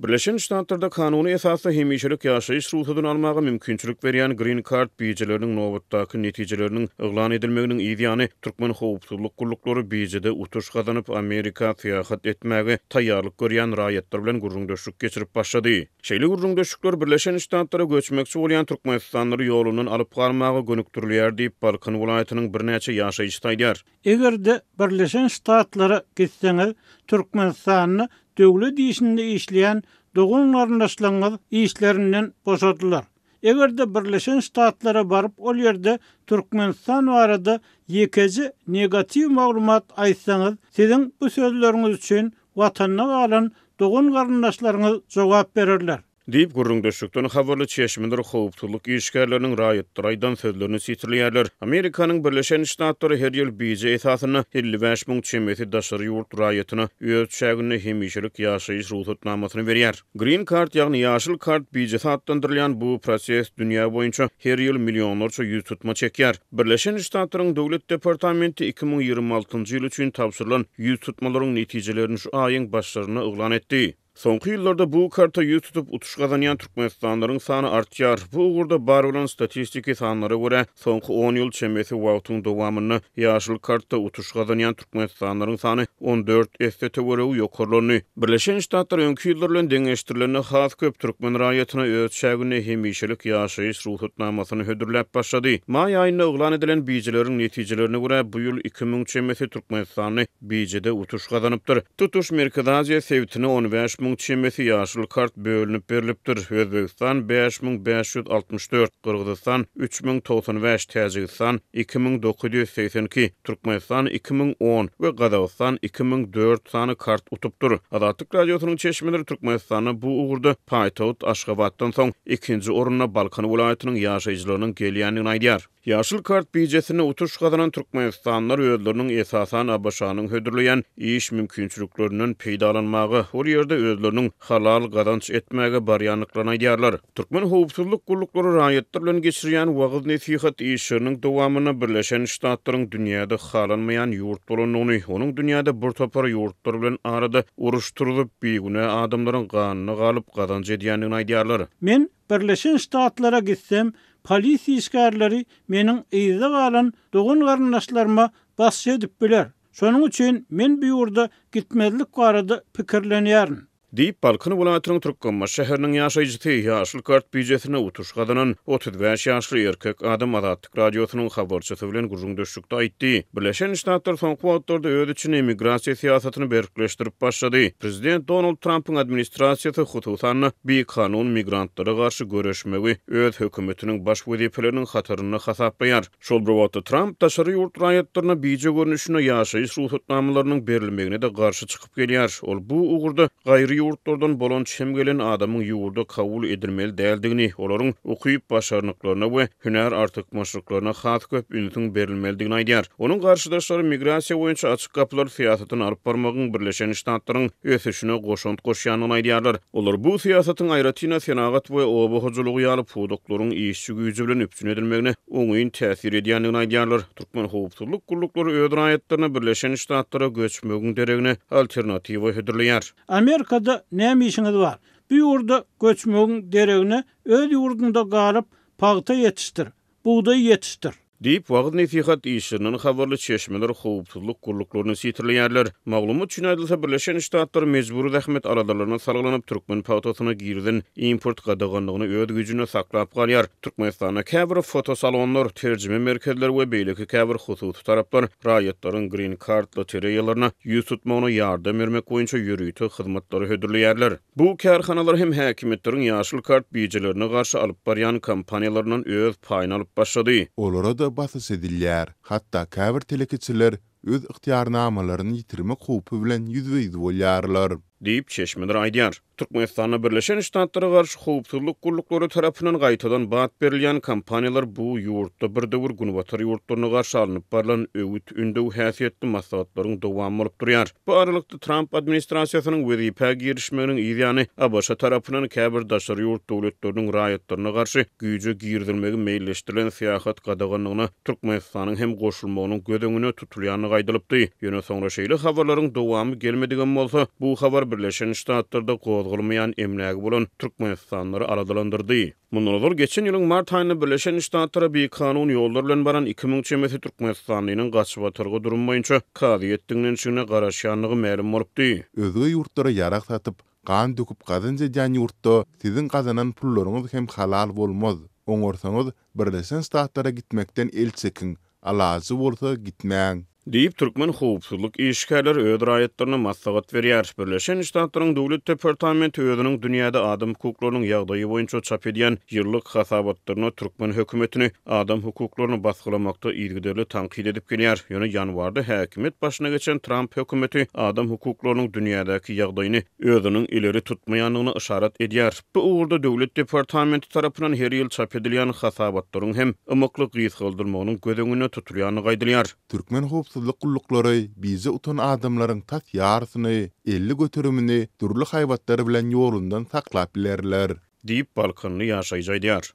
Birleşen Ştatlarda kanuni esasda hemişelik yaşayış ruhudun almaga mümkinçilik berýän Green Card bijeleriniň nowatdaky netijeleriniň eglan edilmeginiň ýa-ni türkmen howpsuzlyk gullukları bijede utuş gazanyp Amerika syýasat etmäge taýýarlyk görýän raýatlar bilen gurrundaşlyk geçirip başlady. Şeýle gurrundaşlyklar Birleşen Ştatlara göçmekçi bolýan türkmenistanyny ýolundan alyp garmagy gönükdirýär diýip Balkan welaýatynyň birnäçe ýaşaýyçy taýdýar. Egerde Birleşen Ştatlara gitseňiz Türkmenistanyny döwlet işinde işleyen doğun garyndaşlaryňyz işlerinden boşadylar. Egerde Birleşen Ştatlara barıp ol ýerde Türkmenistan barada ýekeji negativ maglumat aýtsaňyz, siziň bu sözleriňiz üçin watanyna galan doğun garyndaşlaryňyz jogap bererler. Diýip gurrundaşlykdan habarly çeşmeler howpsuzlyk işgärleriniň raýatdyraýdan sözlerini sitirleýärler. Amerikanyň Birleşen Ştatlary her ýyl bije esasyny 55.000 çemeti daşary ýurt raýatyna öz çägini hemişelik ýaşaýyş ruhsatnamasyny berýär. Green Card ýagny ýaşyl kart bije satdandyrylýan bu proses dünýä boýunça her ýyl milionlarça ýüz tutma çekýär. Birleşen Ştatlaryň döwlet departamenti 2026-njy ýyl üçin tapşyrylan ýüz tutmalaryň netijelerini şu aýyň başlaryna eglan etdi. Soňky ýyllarda bu karta ýüz tutup utuş gazanýan türkmenistanlaryň sany artýar. Bu ugurda bar bolan statistiki sanlara görä soňky 10 ýyl çemesi wagtyň dowamyny ýaşyl karta utuş gazanýan türkmenistanlaryň sany 14 esete görä ýokarlany. Birleşen Ştatlar öňki ýyllar bilen deňeşdirilene has köp türkmen raýatyna öz çägini hemişelik ýaşaýyş ruhsatnamasyny hödürläp başlady. Maý aýynda eglan edilen bijeleriň netijelerini görä bu ýyl 2000 çemesi türkmenistany bijede utuş gazanypdyr. Tutuş Merkez Aziýa sewtini 15 çemesi ýaşyl kart bölünip berilipdir. Özbegistan 5564, Kırgızistan 3095, Täjikistan 2982, Türkmenistan 2010 we Gazawstan 2004 sany kart utupdyr. Azatlyk radiosynyň çeşmeleri Türkmenistany bu ugurda paýtagyt Aşgabatdan soň ikinji oruna Balkan welaýatynyň ýaşaýjylarynyň gelýänini aýdýar. Ýaşyl kart bijesine utuş gazanan Türkmenistanlar özleriniň esasan abaşanyň hödürleýän iş mümkinçiliklerinden peýdalanmagy, ol ýerde özleriniň halal gazanç etmäge barýanlyklaryny aýdýarlar. Türkmen howpsuzlyk gullukları raýatlar bilen geçirýän wagt nesihat işleriniň dowamyna Birleşen Ştatlaryň dünýäde halanmaýan ýurt bolanyny, onuň dünýäde bir topar ýurtlar bilen arada uruşturylyp beýgune adamlaryň ganyny galyp gazanç edýänini aýdýarlar. Men Birleşen Ştatlara gitsem, polis işgärleri meniň ýyza galan doğun garyndaşlaryma basy edip biler. Şonuň üçin men bu ýurda gitmezlik barada pikirlenýärin. Diýip Balkan welaýatynyň Türkmenma şäheriniň ýaşaýjysy ýaşyl kart bijesine utuş gazanan 35 ýaşly erkek adam Azatlyk radiosynyň habarçysy bilen gurrundaşlykda aýtdy. Birleşen Ştatlar soňky wagtlarda öz için emigrasiýa siýasatyny berkleşdirip başlady. Prezident Donald Trump'yň administrasiýasy hususan bir kanun migrantlara garşy göreşmegi öz hökümetiniň baş wezipeleriniň hataryny hasaplaýar. Şol bir wagtda Trump daşary ýurt raýatlaryna bije görnüşine ýaşaýyş ruhsatnamalarynyň berilmegine de garşy çykyp gelýär. Ol bu ugurda gaýry ýurtlardan bolan çem gelen adamyň ýurda kabul edilmeli däldigini, olaryň okuýup başarnyklaryna we hünär artykmaşlyklaryna has köp ünsüň berilmeligini aýdýar. Onuň garşydaşlary migrasiýa boýunça açyk kapylar siýasatyny alyp barmagyň Birleşen Ştatlaryň ösüşine goşunt goşýanyny aýdýarlar. Olar bu siýasatyň aýratyna senagat we oba hojulugy ýalyp puduklaryň işçi güýji bilen üpsün edilmegine oňyň täsir edýänini aýdýarlar. Türkmen howpsuzlyk gullukları öz raýatlaryna Birleşen Ştatlara göçmegiň deregine alternatiwa hödürleýär. Amerikada näme işiňiz bar? Bu ýurda göçmegiň deregine öz ýurdunda galyp paýta ýetişdir, buğday ýetişdir. Diýip wagt nesihat işleriniň habarly çeşmeler howpsuzlyk gulluklarını sitirleýärler. Maglumat üçin aýdylsa Birleşen Ştatlar mejburi zähmet aradaryna saralanyp türkmen paýtagyna girden import gadaganyny öz güýjüne saklap galýar. Türkmenistana käbir fotosalonlar, terjime merkezleri we beýleki käbir hususy taraplar raýatlaryň Green Card loteriýalaryna ýüz tutmagyna ýardam bermek boýunça ýürüýte hyzmatlary hödürleýärler. Bu kärhanalar hem häkimetleriň ýaşyl kart bijelerini garşy alyp barýan kompaniýalarynyň öz paýyny alyp başlady. Olara da basys edilýär. Hatda käbir telekiçiler öz ixtiýarnamalaryny ýitirmek howpy bilen ýüzbeýdi bolýarlar. Diýip çeşmeler aýdýar. Türkmenistana Birleşen Ştatlara garşy howpsuzlyk gullukları tarapyndan gaýtadan bat berilýän kompaniýalar bu ýurtda bir döwür günbatar ýurtlaryna garşy alınıp barlan öwüt ündew häsiýetli maslahatlaryň dowamy bolup durýar. Bu aralykda Trump administrasiýasynyň wezipe girişmeginiň ýa-ni ABC tarapyndan käbir daşary ýurt döwletleriniň raýatlaryna garşy güýje girdilmegi meýilleşdirilen siýasat gadaganyny Türkmenistanyň hem goşulmagynyň gödeňine tutulýanyny gaýdylypdy. Ýöne soňra şeýle habarlaryň dowamy gelmedigen bolsa, bu habar Birleşen Ştatlarda gozgulmayan emnägi bolan Türkmenistanlary aradalandyrdy. Mundan geçen ýylyň mart aýynda Birleşen Ştatlara bir kanun ýollar bilen baran 2000 Türkmenistanyň gaçyp atyrgy durum boýunça kady etdiňden şuna garaşýanlygy ma'lum bolupdy. Özge ýurtlara yarak satyp, gan döküp gazança jan ýurtda sizin gazanan pullaryňyz hem halal bolmaz. Oňorsaňyz Birleşen Ştatlara gitmekden el çekin, alazy bolsa gitmäň. Diýip Türkmen howpsuzlyk işgärleri öz raýatlaryna maslahat berýär. Birleşen Ştatlaryň döwlet departamenti özüniň dünýäde adam hukuklarynyň ýagdaýy boýunça çap edýän ýyllyk hasabatlaryna Türkmen hökümetini adam hukuklaryny basgylamakda ilgiderli tanqid edip gelýär. Ýöne ýanwarda häkimet başyna geçen Trump hökümeti adam hukuklarynyň dünýädäki ýagdaýyny özüniň ileri tutmaýanlygyna işaret edýär. Bu uğurda döwlet departamenti tarapyndan her ýyl çap edilýän hasabatlaryň hem ymykly gys galdyrmagynyň gözüňüne tutulýany gaýdylýar. Türkmen howpsuzlyk gullukları bize utan adamlaryň tas ýarysyny, 50 götürümini durly haýwatlary bilen ýolundan saklap bilerler. Diýip Balkanly ýaşaýjydýar.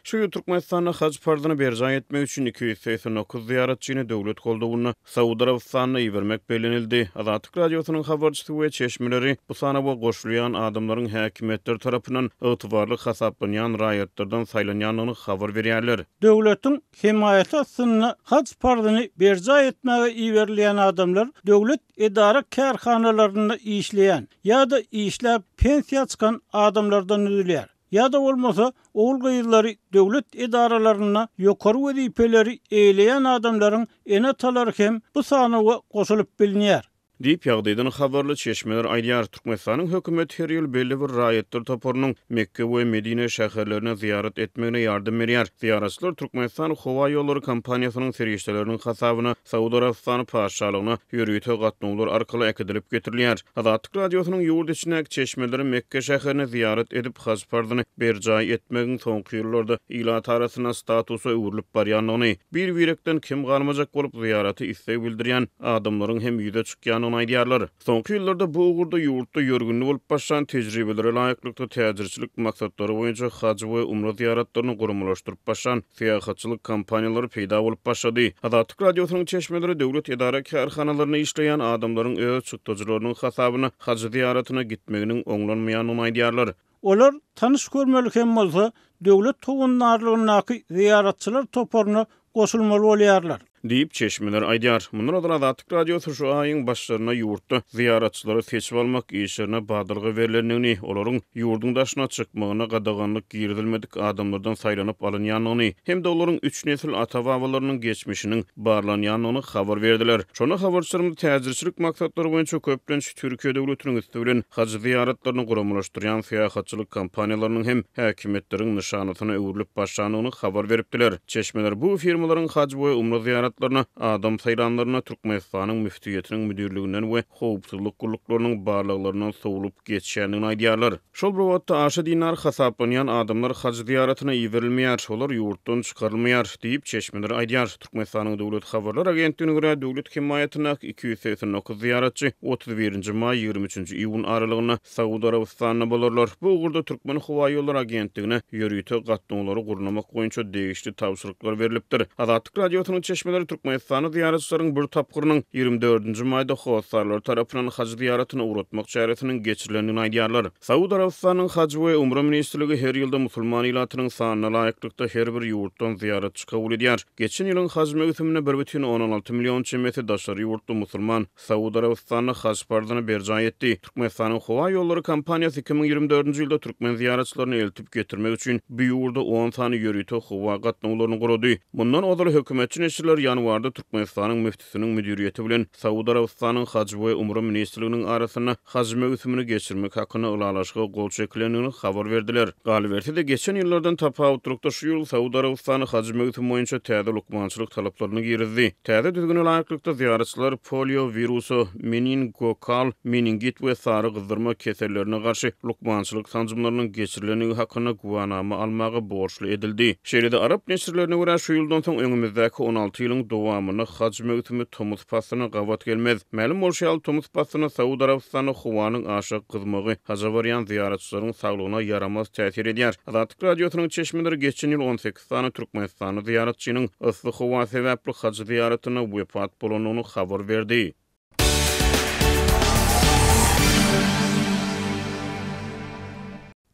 Şu Türkmenistana hac pardyny berjan etmek üçin 289 ziyaretçini döwlet goldawyny Saudy Arabistanyna ibermek belenildi. Azatlyk radiosynyň habarçysy we çeşmeleri bu sana bu goşulýan adamlaryň häkimetler tarapyndan ygtybarly hasaplanýan raýatlardan saýlanýanlygyny habar berýärler. Döwletiň himayaty astyny hac pardyny berjan etmäge iberilýän adamlar döwlet edara kärhanalarynda işleýän ýa-da işläp pensiýa çykan adamlardan üzülýär. Ya da olmasa oğul gıyılları devlet idaralarına yukarı vedipeleri eğleyen adamların enataları hem bu sanığa koşulup bilinýär. Diýip ýagdaýdan habarly çeşmeler aýdýar. Türkmenistanyň hökümeti her ýyl belli bir raýatlar toporunyň Mekke we Medine şäherlerine ziyaret etmegine ýardym berýär. Ziyaretçiler Türkmenistan Howa ýollary kompaniýasynyň serýişleriniň hasabyna Saudy Arabistany paşalygyna ýürüýte gatnawlar arkaly ekidilip getirilýär. Azatlyk radiosynyň ýurt içindäki çeşmeleri Mekke şäherine ziyaret edip hac pardyny berjay etmegiň soňky ýyllarda ilat arasyna statusy öwrülip barýanlygyny, bir wirekden kim galmajak bolup ziýarety istek bildirýän adamlaryň hem ýüze çykýan aýdýarlar. Soňky ýyllarda bu ugurda ýurtda ýörgünli bolup başlan tejribelere laýyklykda täzirçilik maksatlary boýunça hac we umra ziyaretlerini gurumlaşdyryp başlan syýahatçylyk kampaniýalary peýda bolup başlady. Azatlyk radiosynyň çeşmeleri döwlet edara kärhanalaryna işleýän adamlaryň öz çykdyjylarynyň hasabyna hac ziyaretine gitmeginiň oňlanmaýanyny aýdýarlar. Olar tanış görmelik hem bolsa döwlet togunlarlygynaky ziyaretçiler toporuny goşulmaly bolýarlar. Diýip çeşmeler aýdýar. Mundan olar Azatlyk radiosy şu aýyň başlaryna ýurtda ziyaretçilere seçip almak işlerine badyrgy berilendigini, olaryň ýurdun daşyna çykmagyna gadaganlyk girdilmedik adamlardan saýlanyp alynýanlygyny, hem de olaryň 3 nesil ata-babalarynyň geçmişiniň barlanýanlygyny habar berdiler. Şonu habarçylarymyz täzirçilik maksatlary boýunça köplenç Türkiýe döwletiniň üstünden hac ziyaretlerini gurumlaşdyrýan syýahatçylyk kompaniýalarynyň hem häkimetleriň nyşanasyna öwrülip başlanygyny habar beripdiler. Çeşmeler bu firmalaryň hac we umra ziyaret adam saylanlaryna Türkmenistanyň müftiýetiniň müdirliginden we howpsuzlyk gulluklarının barlyklarynyň sowulup geçýändigini aýdýarlar. Şol bir wagtda aşy dinar hasaplanýan adamlar hac ziyaretine iberilmeýär, olar ýurtdan çykarylmaýar diýip çeşmeler aýdýar. Türkmenistanyň döwlet habarlar agentligine görä döwlet himayatyna 289 ziyaretçi 31-nji may 23-nji iýun aralygyna Saudy Arabistanyna bolarlar. Bu ugurda Türkmen Howa ýolları agentligine ýörüýte gatnawlary gurnamak boýunça degişli tawsyryklar berilipdir. Azatlyk radiosynyň çeşmeleri Türkmenistany ziyaretçileriniň bir tapgyrynyň 24-nji maýda howsarlar tarapyndan hac ziyaretine uğratmak çaresiniň geçirilendigini aýdýarlar. Saudy Arabistanyň hac we umra ministrligi her ýylda musulman ilatynyň sanyna laýyklykda her bir ýurtdan ziyaretçi kabul edýär. Geçen ýylyň hac mevsimine 1,16 million çemeti daşary ýurtda musulman Saudy Arabistanyna hac pardyny berjan etdi. Türkmenistanyň Howa ýollary kompaniýasy 2024-nji ýylda türkmen ziyaretçilerini eltip getirmek üçin bu ýurda 10 sany ýörüýte howa gatnawlaryny gurady. Bundan odur hökümetçi neşirler ýanwarda Türkmenistanyň müftisiniň müdiriýeti bilen Saudy Arabistanyň hac we umra ministrliginiň arasyna hac mevsimini geçirmek hakyna ulalaşyga gol çekilendigini habar berdiler. Galberti de geçen ýyllardan tapawutlukda şu ýyl Saudy Arabistany hac mevsimi boýunça täze lukmançylyk talaplaryny girdi. Täze düzgün laýyklykda ziyaretçiler polio virusu, meningokal, meningit we sary gyzdyrma kesellerine garşy lukmançylyk sanjymlarynyň geçirilenigi hakyna guwanama almagy borçly edildi. Şeýle-de Arap neşirlerine görä şu ýyldan soň öňümüzdäki 16 ýylyň işgärleriň dowamyny hac mögtümi Tomuz passyna gawat gelmez. Ma'lum bolşal Tomuz passyna Saudi Arabistany howanyň aşak gyzmagy haja barýan ziyaretçiläriň saglygyna yaramaz täsir edýär. Azatlyk radiosynyň çeşmeleri geçen ýyl 18 sany Türkmenistany ziyaretçiniň ysly howa sebäpli hac ziyaretyne wepat bolanyny habar berdi.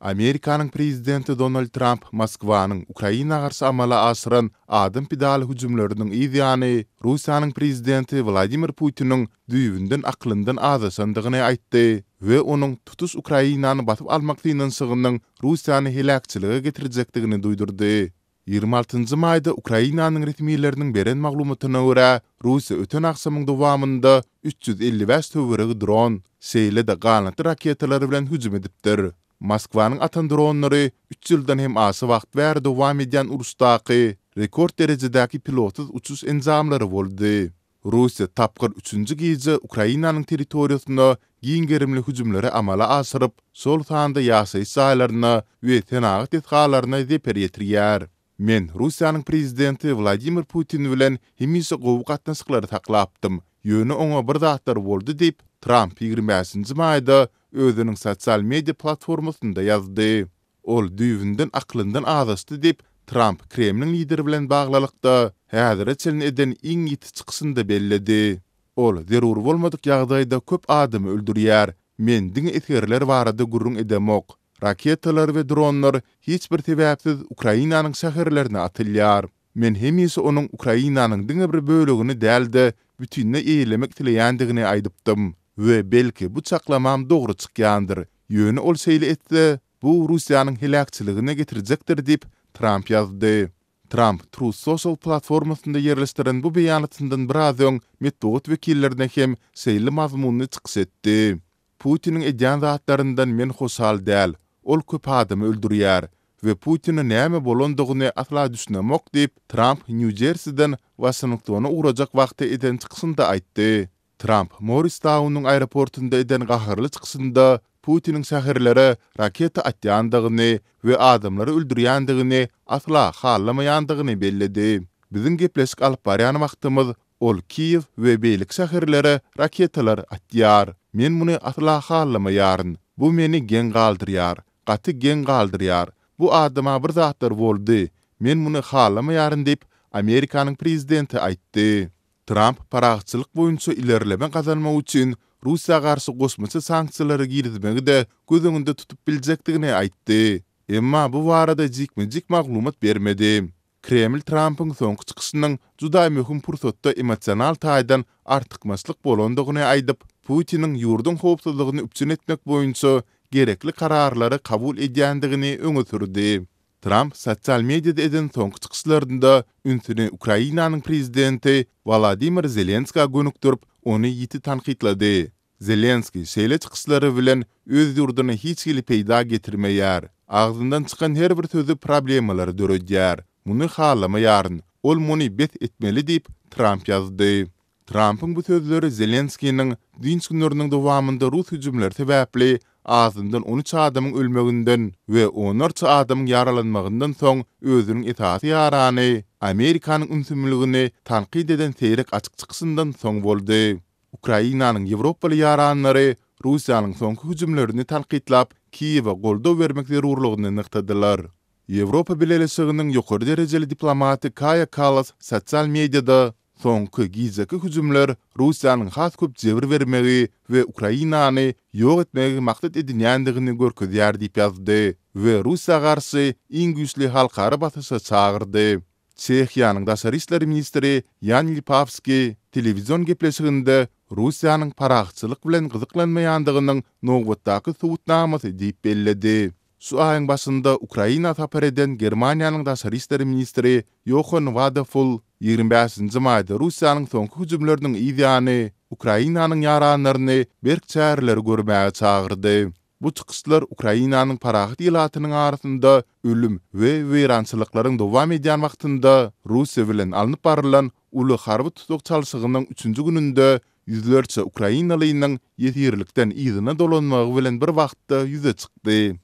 Amerikanyň prezidenti Donald Trump Moskwanyň Ukraina garşy amala aşyran adam pidal hüjümleriniň ýany Russiýanyň prezidenti Vladimir Putiniň düýbünden aklyndan azaşandygyny aýtdy we onuň tutuş Ukrainany batyp almak diýençygynyň Russiýany helakçylyga getirjekdigini duýdurdy. 26 maýda Ukrainanyň resmiýetleriniň beren maglumatyna görä, Russiýa öten akşamyň dowamında 355 töweregi dron, seýle-de ganaty raketalary bilen hüjüm edipdir. Moskwanyň atan dronlary 3 ýyldan hem asy wagt bäri dowam edýän urusdaky rekord derejedäki pilotsuz uçuş enzamlary boldy. Russiýa tapgyr 3-nji gece Ukrainanyň territoriýasyna giňgerimli hüjümleri amala aşyryp, sol sanda ýaşaýy saýlaryna we tenagat etgalaryna zeper ýetirýär. Men Russiýanyň prezidenti Vladimir Putin bilen hemişe gowy gatnaşyklary taklapdym. Ýöne oňa bir zatlar boldy diýip Trump 25-nji maýda özüniň sosial media platformasynda ýazdy. Ol düýbünden aklyndan azaşdy diýip Trump Kremlin lideri bilen baglykda häzir çelin eden iň ýiti çykyşynda bellidi. Ol zerur bolmadyk ýagdaýda köp adamy öldürýär. Men diňe etgerler barada gurrun edemok. Raketalar we dronlar hiç bir sebäpsiz Ukrainanyň şäherlerine atylýar. Men hemişe onuň Ukrainanyň diňe bir bölegini däldi, bütünne eýlemek dileýändigini aýdypdym. Ve belki bu çaklamam doğru çykýandyr. Ýöne ol şeýle etdi, bu Russiýanyň helakçylygyna getirjekdir diýip Trump ýazdy. Trump Truth Social platformasynda ýerleşdiren bu beýanatyndan biraz öň medeniýet wekillerine hem şeýle mazmuny çykyş etdi. Putiniň edýän zatlaryndan men hoşal däl. Ol köp adamy öldürýär we Putiniň näme bolandygyny asla düşünemok diýip Trump New Jersey'den Washingtona urajak wagty eden çykysynda aýtdy. Trump Morristown'un aeroportunda eden gaharly çykysynda Putiniň şäherlere raketa atýandygyny we adamlary öldürýändigini asla hallamaýandygyny bellidi. Biziň gepleşik alyp barýan wagtymyz ol Kiýew we beýlik şäherlere raketalar atýar. Men muny asla hallamaýaryn. Bu meni gen galdyrýar, gaty gen galdyrýar. Bu adama bir zatlar boldy. Men muny hallamaýaryn diýip Amerikanyň prezidenti aýtdy. Trump paraqçylyk boýunça ilerleme kazanmak üçin Russiýa garşy gosmaça sanksiýalary girizmegi de gözüňünde tutup biljekdigini aýtdy. Emma bu barada jikme-jik maglumat bermedi. Kreml Trump'yň soňky çykyşynyň juda möhüm pursatda emosional taýdan artykmaçlyk bolandygyny aýdyp, Putiniň ýurdun howpsuzlygyny üpçün etmek boýunça gerekli kararlary kabul edýändigini öňe sürdi. Trump sosial mediada eden soňky çykyşlarynda ünsüni Ukrainanyň prezidenti Volodymyr Zelenskiga gönükdirip, ony ýiti tanqidlady. Zelenski şeýle çykyşlary bilen öz ýurduny hiç gili peýda getirmeýär. Agzyndan çykan her bir sözü problemalary döredýär. Muny hallamaýaryn. Ol muny bet etmeli diýip Trump ýazdy. Trump'yň bu sözleri Zelenskiň dinç günleriniň dowamında Rus hüjümleri sebäpli azyndan 13 adamyň ölmeginden we onarça adamyň yaralanmagyndan soň özüniň itaat ýarany Amerikanyň ünsümligini tanqid eden seýrek açyk çykysyndan soň boldy. Ukrainanyň Ýewropaly ýaranlary Russiýanyň soňky hüjümlerini tanqidlap, Kiýewe goldaw bermek zerurlygyny nyktadylar. Ýewropa Birleşiginiň ýokary derejeli diplomaty Kaja Kallas sosial mediada soňky gizeki hüjümler Russiýanyň has köp jebir bermegi we Ukrainany ýok etmegi maksat edilýändigini görkezýär diýip ýazdy we Russiýa garşy iň güýçli halkara batyşa çagyrdy. Çehiýanyň daşary işleri ministri Jan Lipavski telewizion gepleşiginde Russiýanyň paraqçylyk bilen gyzyklanmaýandygynyň nowbatdaky subutnamasy diýip belledi. Şu aýyň başynda Ukraina tapar eden Germaniýanyň daşary işleri ministri Johann Wadefull 25-nji maýda Russiýanyň soňky hüjümleriniň ýany Ukrainanyň ýaranlaryny berk çäreleri görmäge çagyrdy. Bu çykyşlar Ukrainanyň parahat ýylatynyň arasynda ölüm we weýrançylyklaryň dowam edýän wagtynda Russiýa bilen alınıp barılan uly harby tutuk çalşygynyň 3-nji gününde yüzlerçe Ukrainalynyň ýetirlikden ýygyna dolanmagy bilen bir wagtda ýüze çykdy.